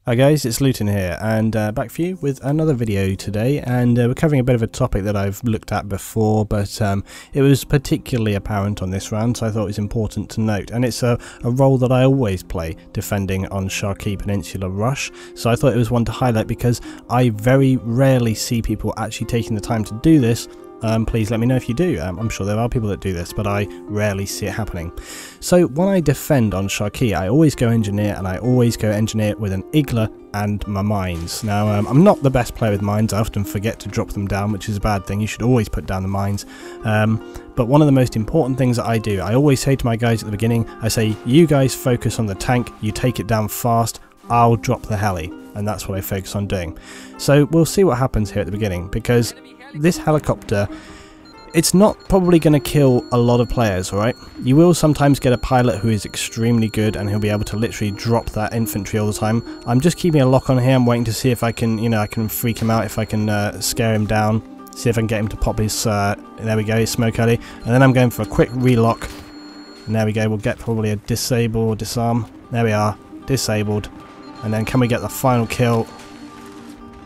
Hi guys, it's Luetin here, and back for you with another video today, and we're covering a bit of a topic that I've looked at before, but it was particularly apparent on this round, so I thought it was important to note, and it's a role that I always play defending on Sharqi Peninsula Rush, so I thought it was one to highlight because I very rarely see people actually taking the time to do this. Please let me know if you do. I'm sure there are people that do this, but I rarely see it happening. So when I defend on Sharqi, I always go engineer, and I always go engineer with an Igla and my mines. Now, I'm not the best player with mines. I often forget to drop them down, which is a bad thing. You should always put down the mines. But one of the most important things that I do, I always say to my guys at the beginning, I say, you guys focus on the tank, you take it down fast, I'll drop the heli. And that's what I focus on doing. So we'll see what happens here at the beginning, because this helicopter, it's not probably going to kill a lot of players, alright? You will sometimes get a pilot who is extremely good and he'll be able to literally drop that infantry all the time. I'm just keeping a lock on here. I'm waiting to see if I can, I can freak him out, if I can scare him down, see if I can get him to pop his, there we go, his smoke early. And then I'm going for a quick relock. And there we go, we'll get probably a disable or disarm. There we are, disabled. And then can we get the final kill?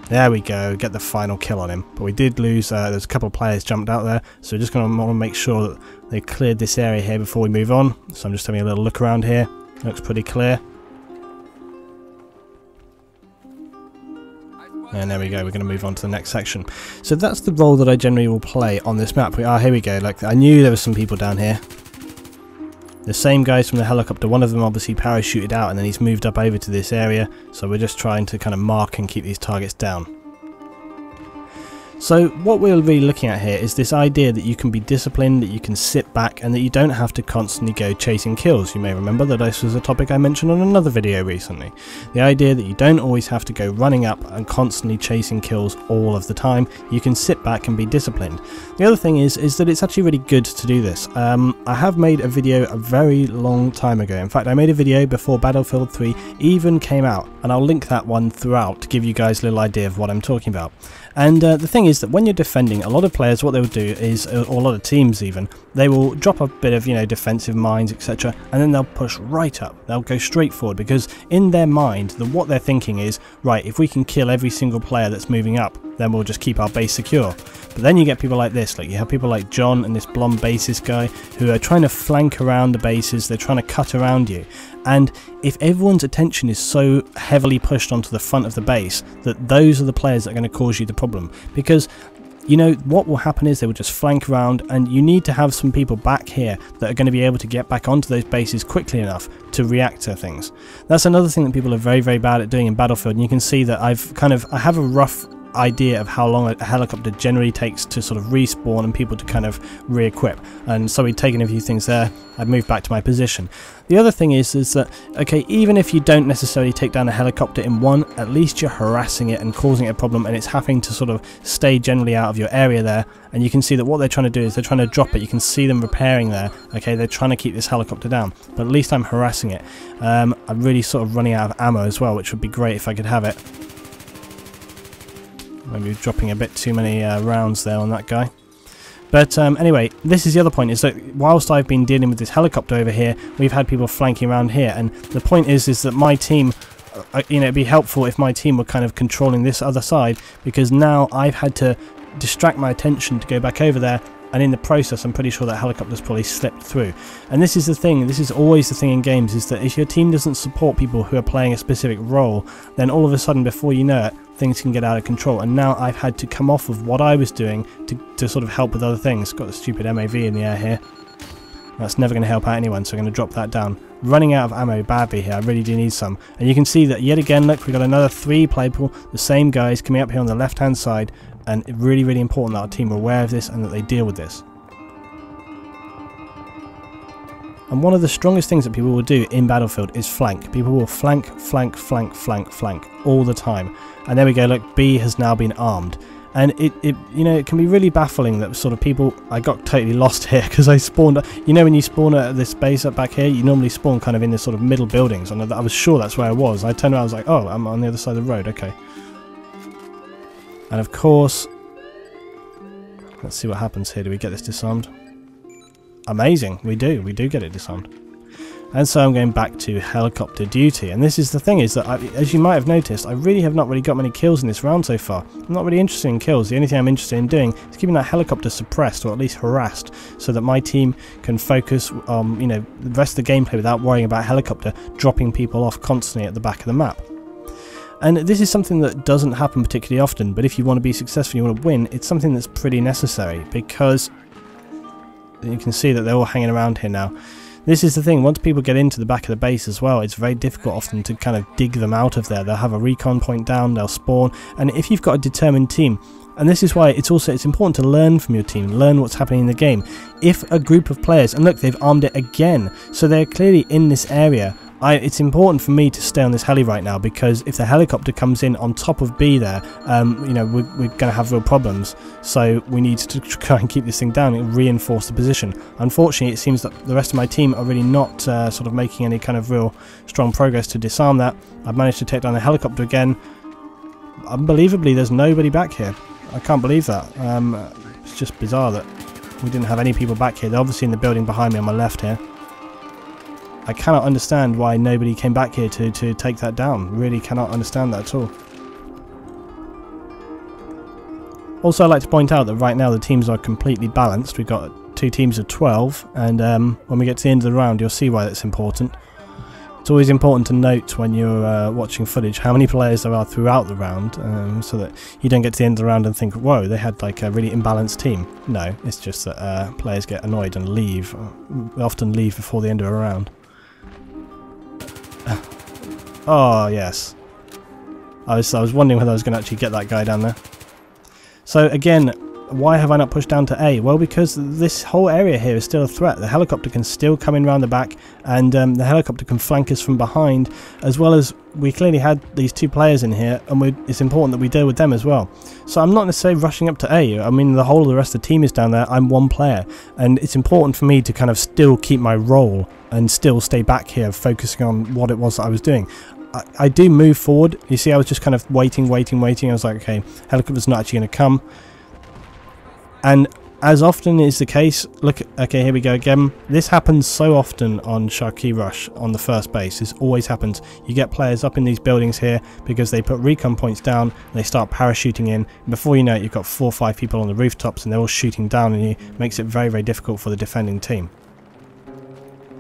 There we go, get the final kill on him. But we did lose, there's a couple of players jumped out there, so we're just going to want to make sure that they cleared this area here before we move on. So I'm just having a little look around here. Looks pretty clear. And there we go, we're going to move on to the next section. So that's the role that I generally will play on this map. Here we go, like I knew there were some people down here. The same guys from the helicopter, one of them obviously parachuted out and then he's moved up over to this area, so we're just trying to kind of mark and keep these targets down. So what we're really looking at here is this idea that you can be disciplined, that you can sit back, and that you don't have to constantly go chasing kills. You may remember that this was a topic I mentioned on another video recently. The idea that you don't always have to go running up and constantly chasing kills all of the time. You can sit back and be disciplined. The other thing is that it's actually really good to do this. I have made a video a very long time ago. In fact, I made a video before Battlefield 3 even came out, and I'll link that one throughout to give you guys a little idea of what I'm talking about. And the thing is that when you're defending, a lot of players, what they will do is, or a lot of teams even, they will drop a bit of, defensive mines, etc., and then they'll push right up. They'll go straight forward, because in their mind, what they're thinking is, right, if we can kill every single player that's moving up, then we'll just keep our base secure. But then you get people like this, like you have people like John and this blonde bassist guy who are trying to flank around the bases, they're trying to cut around you. And if everyone's attention is so heavily pushed onto the front of the base, that those are the players that are going to cause you the problem. Because what will happen is they will just flank around, and you need to have some people back here that are going to be able to get back onto those bases quickly enough to react to things. That's another thing that people are very, very bad at doing in Battlefield, and you can see that I have a rough idea of how long a helicopter generally takes to sort of respawn and people to kind of re-equip, and so we've taken a few things there. I've moved back to my position. The other thing is that, okay, even if you don't necessarily take down a helicopter in one, at least you're harassing it and causing it a problem, and it's having to sort of stay generally out of your area there. And you can see that what they're trying to do is they're trying to drop it. You can see them repairing there. Okay, they're trying to keep this helicopter down, but at least I'm harassing it. I'm really sort of running out of ammo as well, which would be great if I could have it. Maybe dropping a bit too many rounds there on that guy. But anyway, this is the other point, is that whilst I've been dealing with this helicopter over here, we've had people flanking around here, and the point is that my team, it'd be helpful if my team were kind of controlling this other side, because now I've had to distract my attention to go back over there, and in the process I'm pretty sure that helicopter's probably slipped through. And this is the thing, this is always the thing in games, is that if your team doesn't support people who are playing a specific role, then all of a sudden, before you know it, things can get out of control. And now I've had to come off of what I was doing to sort of help with other things. Got the stupid MAV in the air here. That's never going to help out anyone, so I'm going to drop that down. Running out of ammo badly here, I really do need some. And you can see that yet again, look, we've got another 3 people, the same guys coming up here on the left hand side, and it's really, really important that our team are aware of this and that they deal with this. And one of the strongest things that people will do in Battlefield is flank. People will flank, flank, flank, flank, flank all the time. And there we go, look, B has now been armed. And it can be really baffling that sort of people, I got totally lost here because I spawned, when you spawn at this base up back here, you normally spawn kind of in this sort of middle buildings. And I was sure that's where I was. I turned around, I was like, oh, I'm on the other side of the road, okay. And of course, let's see what happens here. Do we get this disarmed? Amazing, we do get it disarmed. and so I'm going back to helicopter duty. And this is the thing, is that as you might have noticed, I really have not really got many kills in this round so far. I'm not really interested in kills. The only thing I'm interested in doing is keeping that helicopter suppressed, or at least harassed, so that my team can focus on, you know, the rest of the gameplay without worrying about helicopter dropping people off constantly at the back of the map. And this is something that doesn't happen particularly often, but if you want to be successful, you want to win, it's something that's pretty necessary, because you can see that they're all hanging around here now. This is the thing, once people get into the back of the base as well, it's very difficult often to kind of dig them out of there. They'll have a recon point down, they'll spawn, and if you've got a determined team, and this is why it's important to learn from your team, learn what's happening in the game. If a group of players, and look, they've armed it again, so they're clearly in this area. It's important for me to stay on this heli right now, because if the helicopter comes in on top of B there, you know, we're going to have real problems. So we need to try and keep this thing down and reinforce the position. Unfortunately, it seems that the rest of my team are really not sort of making any kind of real strong progress to disarm that. I've managed to take down the helicopter again. Unbelievably, there's nobody back here. I can't believe that. It's just bizarre that we didn't have any people back here. They're obviously in the building behind me on my left here. I cannot understand why nobody came back here to take that down. Really cannot understand that at all. Also, I'd like to point out that right now the teams are completely balanced. We've got 2 teams of 12, and when we get to the end of the round, you'll see why that's important. It's always important to note when you're watching footage how many players there are throughout the round, so that you don't get to the end of the round and think, whoa, they had like a really imbalanced team. No, it's just that players get annoyed and leave. They often leave before the end of a round. Oh yes, I was wondering whether I was going to actually get that guy down there. So again, why have I not pushed down to A? Well, because this whole area here is still a threat. The helicopter can still come in around the back, and the helicopter can flank us from behind, as well as we clearly had these 2 players in here, and it's important that we deal with them as well. So I'm not necessarily rushing up to A. I mean, the whole of the rest of the team is down there. I'm 1 player, and it's important for me to kind of still keep my role and still stay back here focusing on what it was that I was doing. I do move forward. You see, I was just kind of waiting. I was like, okay, helicopter's not actually going to come. And as often is the case, look, okay, here we go again. This happens so often on Sharqi Rush on the first base. This always happens. You get players up in these buildings here because they put recon points down, and they start parachuting in. Before you know it, you've got 4 or 5 people on the rooftops, and they're all shooting down on you. It makes it very, very difficult for the defending team.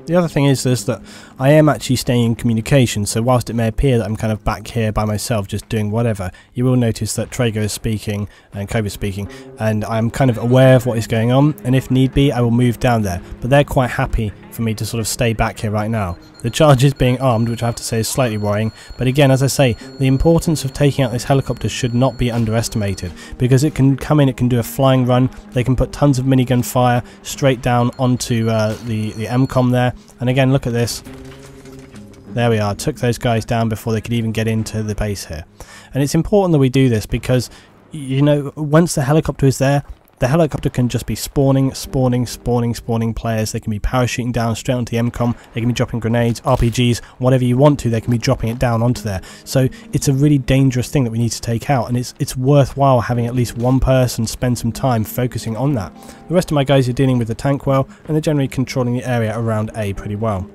The other thing is that I am actually staying in communication, so whilst it may appear that I'm kind of back here by myself just doing whatever, you will notice that Traeger is speaking and Kobe is speaking, and I'm kind of aware of what is going on, and if need be I will move down there, but they're quite happy for me to sort of stay back here right now. The charge is being armed, which I have to say is slightly worrying, but again, as I say, the importance of taking out this helicopter should not be underestimated, because it can come in, it can do a flying run, they can put tons of minigun fire straight down onto the MCOM there, and again, look at this. There we are, took those guys down before they could even get into the base here. And it's important that we do this because, you know, once the helicopter is there, the helicopter can just be spawning players. They can be parachuting down straight onto the MCOM. They can be dropping grenades, RPGs, whatever you want to. They can be dropping it down onto there. So it's a really dangerous thing that we need to take out, and it's worthwhile having at least 1 person spend some time focusing on that. The rest of my guys are dealing with the tank well, and they're generally controlling the area around A pretty well.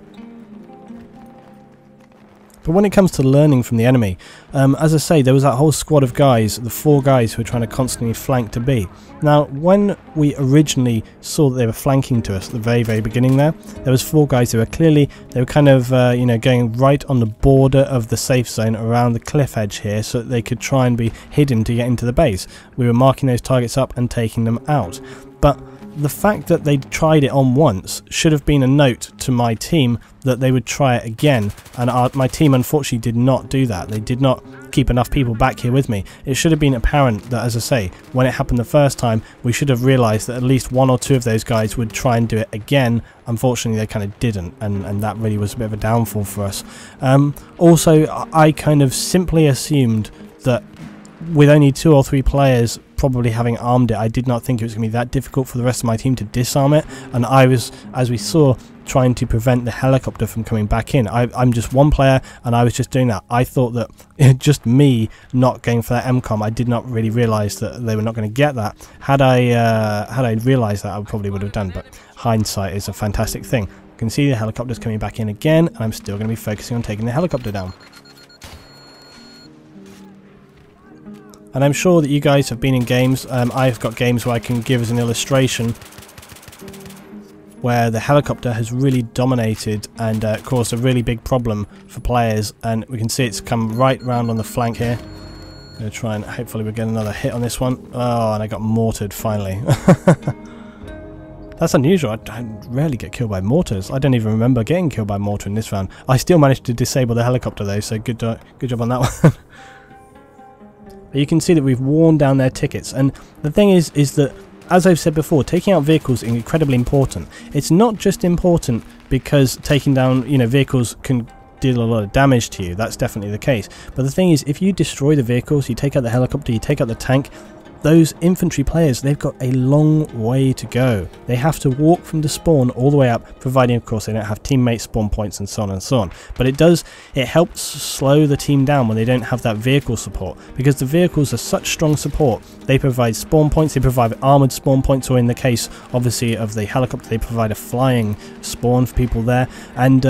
But when it comes to learning from the enemy, as I say, there was that whole squad of guys, the 4 guys who were trying to constantly flank to B. Now, when we originally saw that they were flanking to us at the very, very beginning there was 4 guys who were clearly, they were kind of, you know, going right on the border of the safe zone around the cliff edge here so that they could try and be hidden to get into the base. We were marking those targets up and taking them out. But the fact that they tried it on once should have been a note to my team that they would try it again, and my team unfortunately did not do that. They did not keep enough people back here with me. It should have been apparent that, as I say, when it happened the first time, we should have realised that at least 1 or 2 of those guys would try and do it again. Unfortunately, they kind of didn't, and that really was a bit of a downfall for us. Also, I kind of simply assumed that with only 2 or 3 players probably having armed it, I did not think it was going to be that difficult for the rest of my team to disarm it, and I was, as we saw, trying to prevent the helicopter from coming back in. I'm just 1 player, and I was just doing that. I thought that just me not going for that MCOM, I did not really realise that they were not going to get that. Had I realised that, I probably would have done, but hindsight is a fantastic thing. can see the helicopter's coming back in again, and I'm still going to be focusing on taking the helicopter down. And I'm sure that you guys have been in games. I've got games where I can give as an illustration where the helicopter has really dominated and caused a really big problem for players, and we can see it's come right round on the flank here. I'm going to try and hopefully we'll get another hit on this one. Oh, and I got mortared finally. That's unusual. I rarely get killed by mortars. I don't even remember getting killed by a mortar in this round. I still managed to disable the helicopter though, so good job on that one. But you can see that we've worn down their tickets, and the thing is that, as I've said before, taking out vehicles is incredibly important. It's not just important because taking down, vehicles can deal a lot of damage to you. That's definitely the case. But the thing is, if you destroy the vehicles, you take out the helicopter, you take out the tank, those infantry players, they've got a long way to go. They have to walk from the spawn all the way up, providing of course they don't have teammate spawn points and so on and so on. But it helps slow the team down when they don't have that vehicle support, because the vehicles are such strong support. They provide spawn points, they provide armoured spawn points, or in the case obviously of the helicopter, they provide a flying spawn for people there. And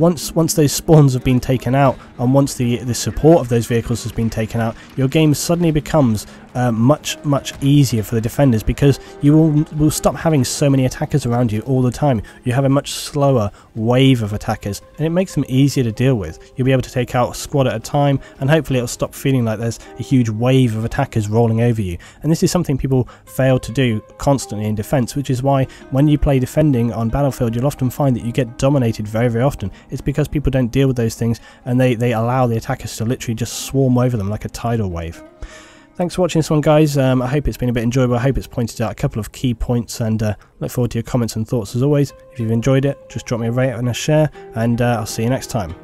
once those spawns have been taken out, and once the support of those vehicles has been taken out, your game suddenly becomes much easier for the defenders, because you will stop having so many attackers around you all the time. You have a much slower wave of attackers, and it makes them easier to deal with. You'll be able to take out a squad at a time, and hopefully it'll stop feeling like there's a huge wave of attackers rolling over you. And this is something people fail to do constantly in defense, which is why when you play defending on Battlefield, you'll often find that you get dominated very often. It's because people don't deal with those things, and they allow the attackers to literally just swarm over them like a tidal wave. Thanks for watching this one, guys. I hope it's been a bit enjoyable. I hope it's pointed out a couple of key points, and look forward to your comments and thoughts as always. If you've enjoyed it, just drop me a rate and a share, and I'll see you next time.